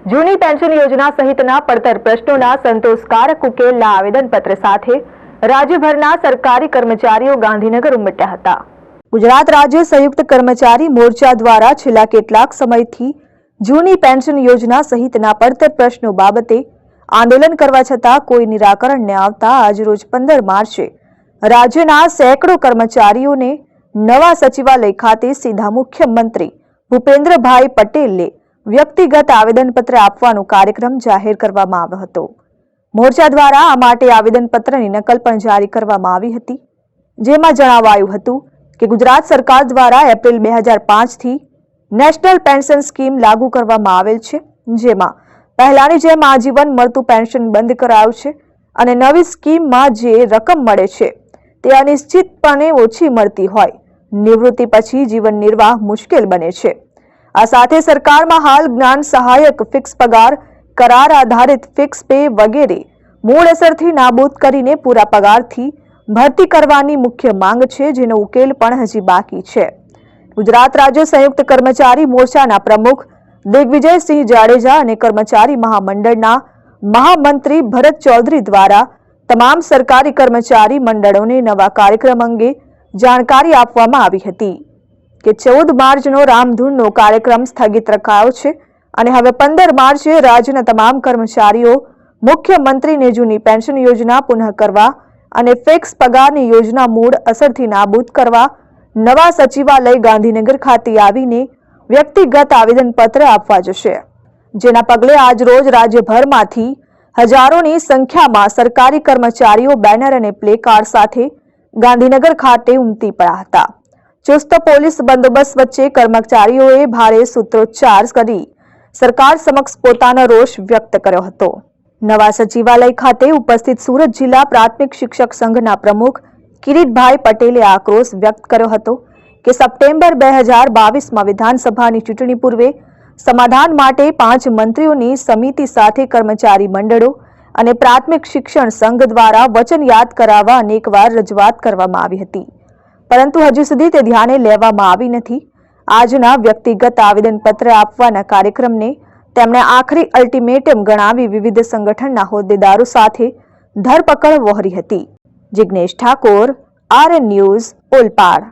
જૂની પેન્શન યોજના સહિતના પડતર પ્રશ્નોના સંતોષકારક ઉકેલના આવેદનપત્ર સાથે રાજ્યભરના સરકારી કર્મચારીઓ ગાંધીનગર ઉમટ્યા હતા। ગુજરાત રાજ્ય સંયુક્ત કર્મચારી મોરચા દ્વારા છેલ્લા કેટલાક સમયથી જૂની પેન્શન યોજના સહિતના પડતર પ્રશ્નો બાબતે આંદોલન કરવા છતાં કોઈ નિરાકરણ ન આવતા આજરોજ 15 માર્ચે રાજ્યના સેંકડો કર્મચારીઓને નવા સચિવાલય ખાતે સીધા મુખ્યમંત્રી ભૂપેન્દ્રભાઈ પટેલને વ્યક્તિગત આવેદનપત્ર આપવાનો કાર્યક્રમ જાહેર કરવામાં આવ્યો હતો। મોરચા દ્વારા આ માટે આવેદનપત્રની નકલ પણ જારી કરવામાં આવી હતી, જેમાં જણાવાયું હતું કે ગુજરાત સરકાર દ્વારા એપ્રિલ 2005 થી નેશનલ પેન્શન સ્કીમ લાગુ કરવામાં આવેલ છે, જેમાં પહેલાની જેમ આજીવન મળતું પેન્શન બંધ કરાયું છે અને નવી સ્કીમમાં જે રકમ મળે છે તે અનિશ્ચિતપણે ઓછી મળતી હોય નિવૃત્તિ પછી જીવન નિર્વાહ મુશ્કેલ બને છે। આ સાથે સરકારમાં હાલ જ્ઞાન સહાયક ફિક્સ પગાર, કરાર આધારિત ફિક્સ પે વગેરે મૂળ અસરથી નાબૂદ કરીને પૂરા પગારથી ભરતી કરવાની મુખ્ય માંગ છે, જેનો ઉકેલ પણ હજી બાકી છે। ગુજરાત રાજ્ય સંયુક્ત કર્મચારી મોરચાના પ્રમુખ દિગ્વિજયસિંહ જાડેજા અને કર્મચારી મહામંડળના મહામંત્રી ભરત ચૌધરી દ્વારા તમામ સરકારી કર્મચારી મંડળોને નવા કાર્યક્રમ અંગે જાણકારી આપવામાં આવી હતી કે 14 માર્ચનો રામધૂનનો કાર્યક્રમ સ્થગિત રખાયો છે અને હવે 15 માર્ચે રાજ્યના તમામ કર્મચારીઓ મુખ્યમંત્રીને જૂની પેન્શન યોજના પુનઃ કરવા અને ફિક્સ પગારની યોજના મૂળ અસરથી નાબૂદ કરવા નવા સચિવાલય ગાંધીનગર ખાતે આવીને વ્યક્તિગત આવેદનપત્ર આપવા જશે, જેના પગલે આજરોજ રાજ્યભરમાંથી હજારોની સંખ્યામાં સરકારી કર્મચારીઓ બેનર અને પ્લે કાર્ડ સાથે ગાંધીનગર ખાતે ઉમટી પડ્યા હતા। ચુસ્ત પોલીસ બંદોબસ્ત વચ્ચે કર્મચારીઓએ ભારે સૂત્રોચ્ચાર કરી સરકાર સમક્ષ પોતાનો રોષ વ્યક્ત કર્યો હતો। નવા સચિવાલય ખાતે ઉપસ્થિત સુરત જિલ્લા પ્રાથમિક શિક્ષક સંઘના પ્રમુખ કિરીટભાઈ પટેલે આક્રોશ વ્યક્ત કર્યો હતો કે સપ્ટેમ્બર 2022માં વિધાનસભાની ચૂંટણી પૂર્વે સમાધાન માટે 5 મંત્રીઓની સમિતિ સાથે કર્મચારી મંડળો અને પ્રાથમિક શિક્ષણ સંઘ દ્વારા વચન યાદ કરાવવા અનેકવાર રજૂઆત કરવામાં આવી હતી, પરંતુ હજુ સુધી તે ધ્યાને લેવામાં આવી નથી। આજના વ્યક્તિગત આવેદનપત્ર આપવાના કાર્યક્રમને તેમણે આખરી અલ્ટિમેટમ ગણાવી વિવિધ સંગઠનના હોદ્દેદારો સાથે ધરપકડ વહોરી હતી। Jignesh Thakor, RN news, Olpad.